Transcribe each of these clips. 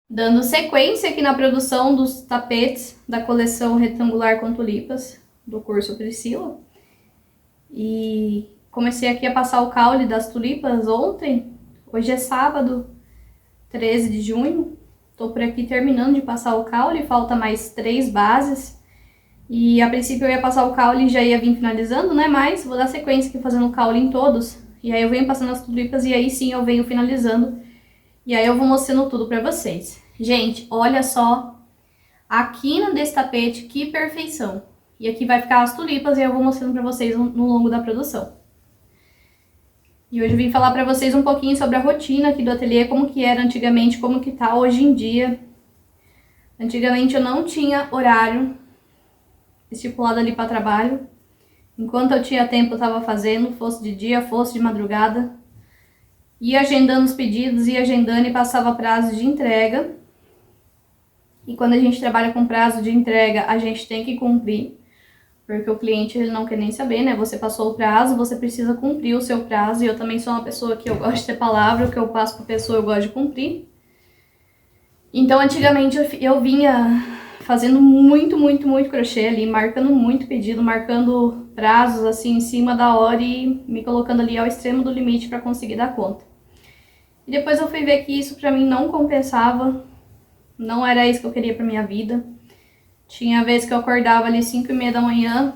Dando sequência aqui na produção dos tapetes da coleção retangular com tulipas do curso Priscila. E comecei aqui a passar o caule das tulipas ontem. Hoje é sábado, 13 de junho. Tô por aqui terminando de passar o caule, falta mais 3 bases. E a princípio eu ia passar o caule e já ia vir finalizando, né? Mas vou dar sequência aqui fazendo o caule em todos. E aí eu venho passando as tulipas e aí sim eu venho finalizando. E aí eu vou mostrando tudo pra vocês. Gente, olha só a quina desse tapete, que perfeição. E aqui vai ficar as tulipas e eu vou mostrando pra vocês no longo da produção. E hoje eu vim falar pra vocês um pouquinho sobre a rotina aqui do ateliê, como que era antigamente, como que tá hoje em dia. Antigamente eu não tinha horário estipulado ali para trabalho. Enquanto eu tinha tempo eu tava fazendo, fosse de dia, fosse de madrugada. Ia agendando os pedidos, ia agendando e passava prazo de entrega. E quando a gente trabalha com prazo de entrega, a gente tem que cumprir. Porque o cliente ele não quer nem saber, né? Você passou o prazo, você precisa cumprir o seu prazo. E eu também sou uma pessoa que eu gosto de ter palavra, o que eu passo pra pessoa eu gosto de cumprir. Então antigamente eu vinha fazendo muito crochê ali, marcando muito pedido, marcando prazos assim em cima da hora e me colocando ali ao extremo do limite para conseguir dar conta. E depois eu fui ver que isso para mim não compensava, não era isso que eu queria para minha vida. Tinha vezes que eu acordava ali 5h30 da manhã,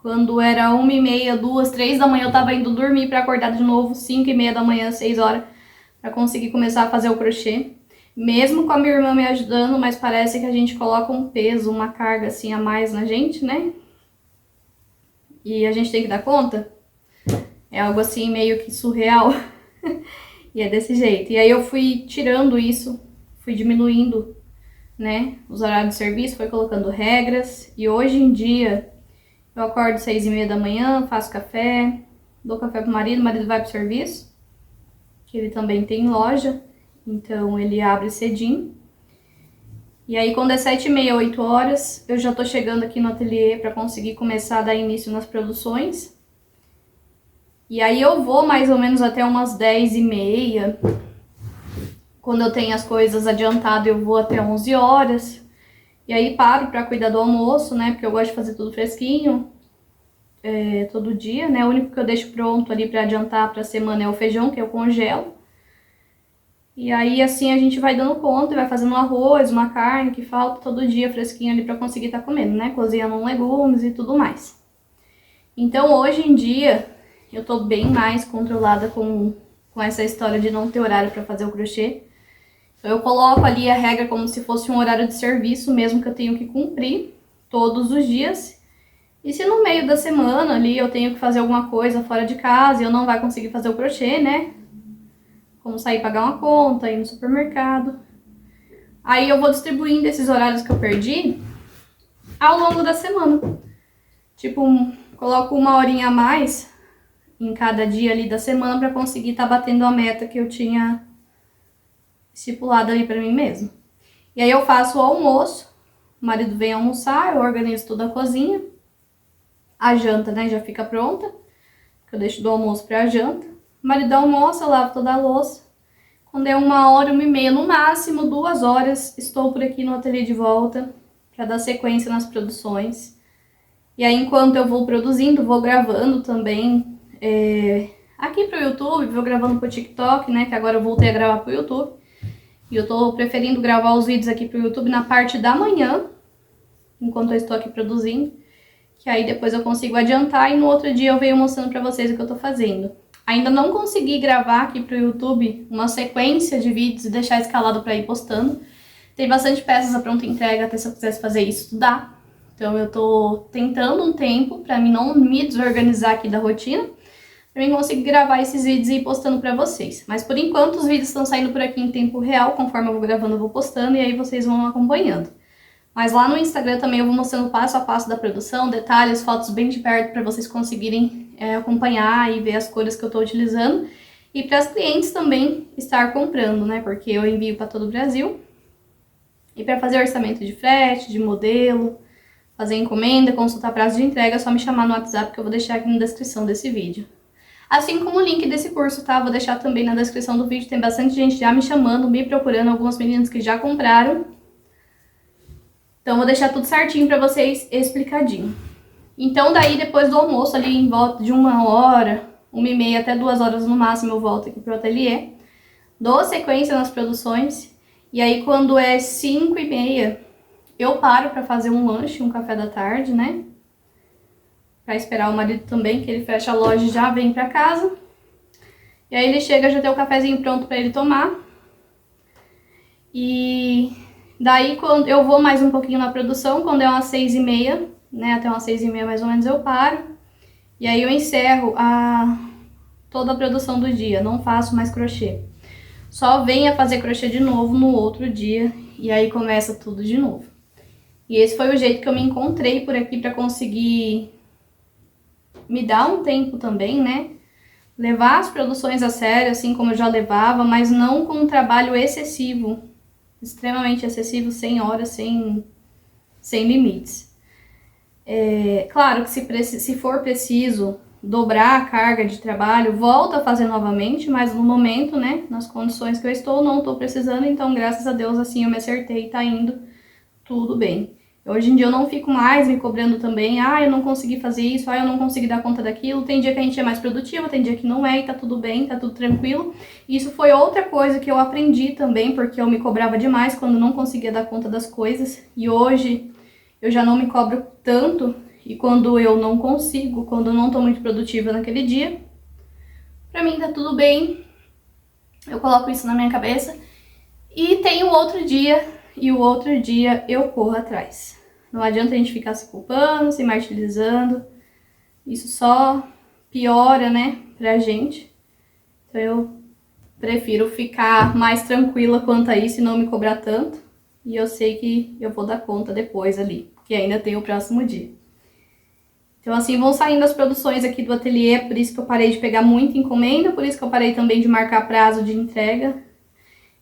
quando era 1h30, 2, 3 da manhã eu tava indo dormir para acordar de novo, 5h30 da manhã, 6 horas, para conseguir começar a fazer o crochê. Mesmo com a minha irmã me ajudando, mas parece que a gente coloca um peso, uma carga assim a mais na gente, né? E a gente tem que dar conta. É algo assim meio que surreal. E é desse jeito. E aí eu fui tirando isso, fui diminuindo, né? Os horários de serviço, fui colocando regras. E hoje em dia eu acordo 6h30 da manhã, faço café, dou café pro marido, o marido vai pro serviço, que ele também tem loja. Então ele abre cedinho. E aí quando é 7h30, 8 horas, eu já tô chegando aqui no ateliê para conseguir começar a dar início nas produções. E aí eu vou mais ou menos até umas 10h30. Quando eu tenho as coisas adiantadas, eu vou até 11 horas. E aí paro para cuidar do almoço, né? Porque eu gosto de fazer tudo fresquinho, todo dia, né? O único que eu deixo pronto ali para adiantar para a semana é o feijão, que eu congelo. E aí, assim, a gente vai dando conta, vai fazendo um arroz, uma carne que falta todo dia fresquinho ali pra conseguir estar comendo, né? Cozinhando legumes e tudo mais. Então, hoje em dia, eu tô bem mais controlada com essa história de não ter horário pra fazer o crochê. Então, eu coloco ali a regra como se fosse um horário de serviço mesmo que eu tenho que cumprir todos os dias. E se no meio da semana ali eu tenho que fazer alguma coisa fora de casa e eu não vai conseguir fazer o crochê, né? Como sair pagar uma conta, ir no supermercado. Aí eu vou distribuindo esses horários que eu perdi ao longo da semana. Tipo, coloco uma horinha a mais em cada dia ali da semana para conseguir estar batendo a meta que eu tinha estipulado ali para mim mesmo. E aí eu faço o almoço, o marido vem almoçar, eu organizo toda a cozinha. A janta, né, já fica pronta, que eu deixo do almoço para a janta. O marido almoça, eu lavo toda a louça. Quando é 1h, 1h30, no máximo 2 horas, estou por aqui no ateliê de volta para dar sequência nas produções. E aí, enquanto eu vou produzindo, vou gravando também aqui pro YouTube, vou gravando pro TikTok, né? Que agora eu voltei a gravar pro YouTube. E eu tô preferindo gravar os vídeos aqui pro YouTube na parte da manhã, enquanto eu estou aqui produzindo. Que aí depois eu consigo adiantar e no outro dia eu venho mostrando pra vocês o que eu tô fazendo. Ainda não consegui gravar aqui pro YouTube uma sequência de vídeos e deixar escalado pra ir postando. Tem bastante peças à pronta entrega, até se eu quisesse fazer isso, dá. Então eu tô tentando um tempo pra mim não me desorganizar aqui da rotina, pra mim conseguir gravar esses vídeos e ir postando pra vocês. Mas por enquanto os vídeos estão saindo por aqui em tempo real, conforme eu vou gravando eu vou postando e aí vocês vão acompanhando. Mas lá no Instagram também eu vou mostrando passo a passo da produção, detalhes, fotos bem de perto para vocês conseguirem acompanhar e ver as cores que eu estou utilizando. E para as clientes também estar comprando, né? Porque eu envio para todo o Brasil. E para fazer orçamento de frete, de modelo, fazer encomenda, consultar prazo de entrega, é só me chamar no WhatsApp que eu vou deixar aqui na descrição desse vídeo. Assim como o link desse curso, tá? Vou deixar também na descrição do vídeo, tem bastante gente já me chamando, me procurando, algumas meninas que já compraram. Então vou deixar tudo certinho pra vocês, explicadinho. Então daí depois do almoço, ali em volta de 1h, 1h30 até 2h no máximo, eu volto aqui pro ateliê. Dou sequência nas produções. E aí quando é 5h30, eu paro pra fazer um lanche, um café da tarde, né? Pra esperar o marido também, que ele fecha a loja e já vem pra casa. E aí ele chega, já tem o cafezinho pronto pra ele tomar. E daí quando eu vou mais um pouquinho na produção, quando é umas 6h30, né? Até umas 6h30 mais ou menos eu paro. E aí eu encerro toda a produção do dia, não faço mais crochê. Só venho a fazer crochê de novo no outro dia e aí começa tudo de novo. E esse foi o jeito que eu me encontrei por aqui pra conseguir me dar um tempo também, né? Levar as produções a sério, assim como eu já levava, mas não com um trabalho excessivo, extremamente excessivo, 100 horas, sem limites. Claro que se for preciso dobrar a carga de trabalho, volto a fazer novamente, mas no momento, né, nas condições que eu estou, não estou precisando, então graças a Deus assim eu me acertei, tá indo tudo bem. Hoje em dia eu não fico mais me cobrando também, eu não consegui fazer isso, eu não consegui dar conta daquilo. Tem dia que a gente é mais produtiva, tem dia que não é, e tá tudo bem, tá tudo tranquilo. E isso foi outra coisa que eu aprendi também, porque eu me cobrava demais quando não conseguia dar conta das coisas. E hoje eu já não me cobro tanto, e quando eu não consigo, quando eu não tô muito produtiva naquele dia, pra mim tá tudo bem. Eu coloco isso na minha cabeça. E tem o outro dia, e o outro dia eu corro atrás. Não adianta a gente ficar se culpando, se martirizando. Isso só piora, né, pra gente. Então eu prefiro ficar mais tranquila quanto a isso e não me cobrar tanto. E eu sei que eu vou dar conta depois ali, porque ainda tem o próximo dia. Então assim, vão saindo as produções aqui do ateliê, por isso que eu parei de pegar muita encomenda, por isso que eu parei também de marcar prazo de entrega.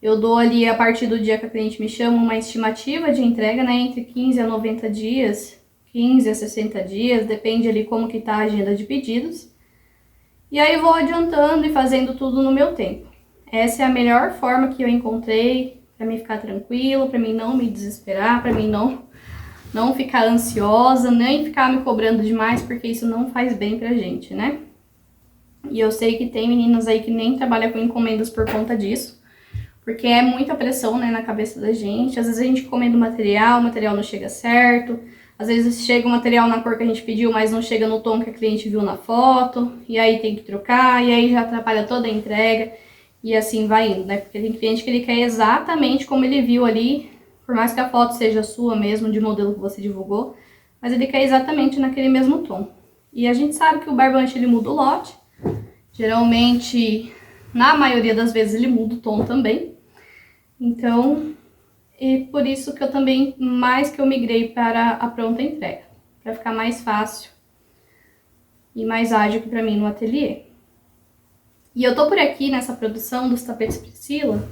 Eu dou ali, a partir do dia que a cliente me chama, uma estimativa de entrega, né, entre 15 a 90 dias, 15 a 60 dias, depende ali como que tá a agenda de pedidos. E aí eu vou adiantando e fazendo tudo no meu tempo. Essa é a melhor forma que eu encontrei pra mim ficar tranquilo, pra mim não me desesperar, pra mim não ficar ansiosa, nem ficar me cobrando demais, porque isso não faz bem pra gente, né? E eu sei que tem meninas aí que nem trabalham com encomendas por conta disso. Porque é muita pressão, né, na cabeça da gente. Às vezes a gente encomenda o material não chega certo. Às vezes chega o material na cor que a gente pediu, mas não chega no tom que a cliente viu na foto. E aí tem que trocar, e aí já atrapalha toda a entrega. E assim vai indo, né? Porque tem cliente que ele quer exatamente como ele viu ali. Por mais que a foto seja sua mesmo, de modelo que você divulgou. Mas ele quer exatamente naquele mesmo tom. E a gente sabe que o barbante, ele muda o lote. Geralmente, na maioria das vezes, ele muda o tom também. Então, e por isso que eu também, mais que eu migrei para a pronta entrega, para ficar mais fácil e mais ágil para mim no ateliê. E eu tô por aqui nessa produção dos tapetes Priscila,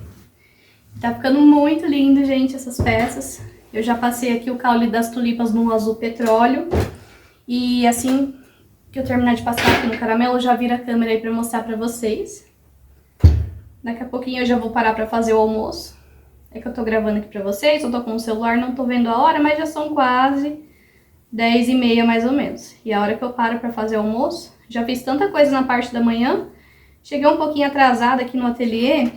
tá ficando muito lindo, gente, essas peças. Eu já passei aqui o caule das tulipas no azul petróleo, e assim que eu terminar de passar aqui no caramelo, eu já viro a câmera aí para mostrar para vocês. Daqui a pouquinho eu já vou parar para fazer o almoço. É que eu tô gravando aqui pra vocês, eu tô com o celular, não tô vendo a hora, mas já são quase 10h30 mais ou menos. E a hora que eu paro pra fazer o almoço, já fiz tanta coisa na parte da manhã, cheguei um pouquinho atrasada aqui no ateliê,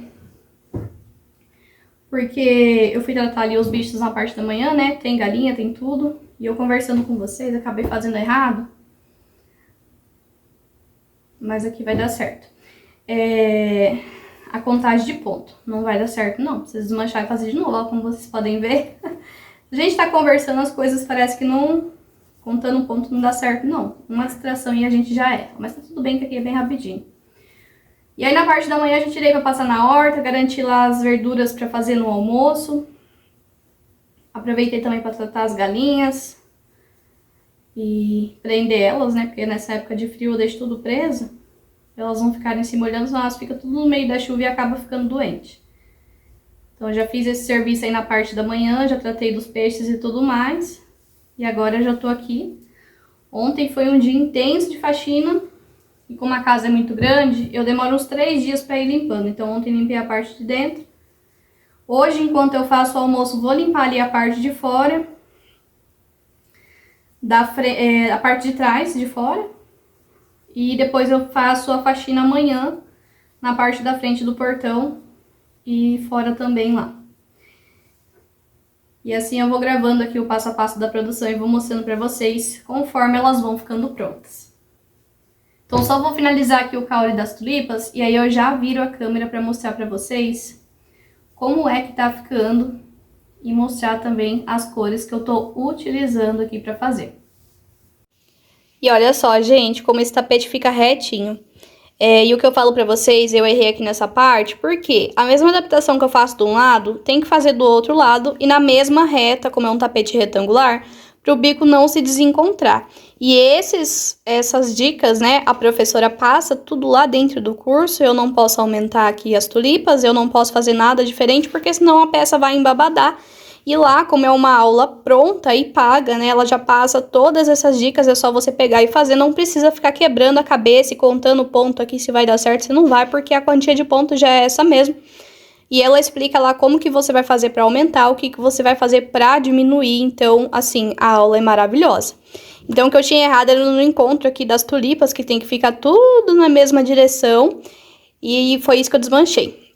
porque eu fui tratar ali os bichos na parte da manhã, né, tem galinha, tem tudo, e eu conversando com vocês, acabei fazendo errado, mas aqui vai dar certo. A contagem de ponto. Não vai dar certo, não. Precisa desmanchar e fazer de novo, ó, como vocês podem ver. A gente tá conversando, as coisas parece que não... Contando ponto não dá certo, não. Uma distração e a gente já erra. Mas tá tudo bem, que aqui é bem rapidinho. E aí na parte da manhã a gente tirei pra passar na horta, garanti lá as verduras pra fazer no almoço. Aproveitei também pra tratar as galinhas. E prender elas, né? Porque nessa época de frio eu deixo tudo preso. Elas não ficarem se molhando, senão elas ficam tudo no meio da chuva e acaba ficando doente. Então eu já fiz esse serviço aí na parte da manhã, já tratei dos peixes e tudo mais. E agora eu já tô aqui. Ontem foi um dia intenso de faxina, E como a casa é muito grande, eu demoro uns 3 dias para ir limpando. Então ontem limpei a parte de dentro. Hoje, enquanto eu faço o almoço, vou limpar ali a parte de fora. A parte de trás, de fora. E depois eu faço a faxina amanhã, na parte da frente do portão e fora também lá. E assim eu vou gravando aqui o passo a passo da produção e vou mostrando pra vocês conforme elas vão ficando prontas. Então só vou finalizar aqui o caule das tulipas e aí eu já viro a câmera pra mostrar pra vocês como é que tá ficando e mostrar também as cores que eu tô utilizando aqui pra fazer. E olha só, gente, como esse tapete fica retinho. E o que eu falo pra vocês, eu errei aqui nessa parte, porque a mesma adaptação que eu faço de um lado, tem que fazer do outro lado e na mesma reta, como é um tapete retangular, para o bico não se desencontrar. E essas dicas, né, a professora passa tudo lá dentro do curso, eu não posso aumentar aqui as tulipas, eu não posso fazer nada diferente, porque senão a peça vai embabadar. E lá, como é uma aula pronta e paga, né, ela já passa todas essas dicas, é só você pegar e fazer, não precisa ficar quebrando a cabeça e contando ponto aqui se vai dar certo, se não vai, porque a quantia de ponto já é essa mesmo. E ela explica lá como que você vai fazer para aumentar, o que você vai fazer para diminuir, então, assim, a aula é maravilhosa. Então, o que eu tinha errado era no encontro aqui das tulipas, que tem que ficar tudo na mesma direção, e foi isso que eu desmanchei.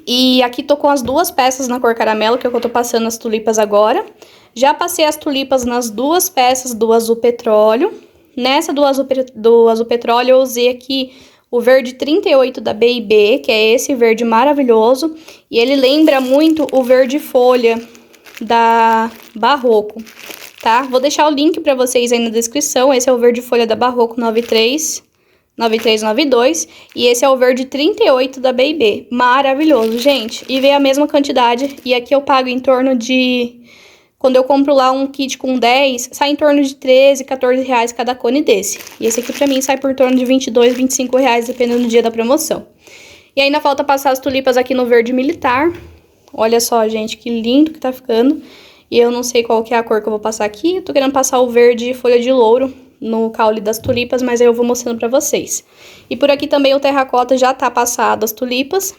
E aqui tô com as duas peças na cor caramelo, que é o que eu tô passando as tulipas agora. Já passei as tulipas nas duas peças do azul petróleo. Nessa do azul petróleo eu usei aqui o verde 38 da B&B, que é esse verde maravilhoso. E ele lembra muito o verde folha da Barroco, tá? Vou deixar o link pra vocês aí na descrição. Esse é o verde folha da Barroco 9392 e esse é o verde 38 da B&B. Maravilhoso, gente. E veio a mesma quantidade e aqui eu pago em torno de... Quando eu compro lá um kit com 10, sai em torno de 13, 14 reais cada cone desse. E esse aqui pra mim sai por torno de 22, 25 reais, dependendo do dia da promoção. E ainda falta passar as tulipas aqui no verde militar. Olha só, gente, que lindo que tá ficando. E eu não sei qual que é a cor que eu vou passar aqui. Eu tô querendo passar o verde folha de louro no caule das tulipas, mas aí eu vou mostrando pra vocês. E por aqui também o terracota já tá passado as tulipas.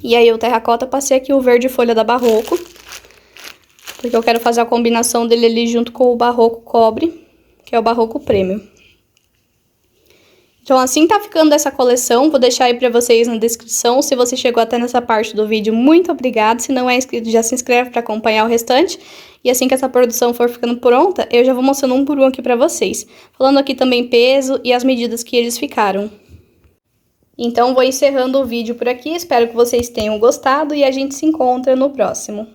E aí o terracota passei aqui o verde folha da Barroco, porque eu quero fazer a combinação dele ali junto com o Barroco cobre, que é o Barroco Premium. Então assim tá ficando essa coleção, vou deixar aí pra vocês na descrição. Se você chegou até nessa parte do vídeo, muito obrigada. Se não é inscrito, já se inscreve pra acompanhar o restante. E assim que essa produção for ficando pronta, eu já vou mostrando um por um aqui pra vocês. Falando aqui também peso e as medidas que eles ficaram. Então vou encerrando o vídeo por aqui, espero que vocês tenham gostado e a gente se encontra no próximo.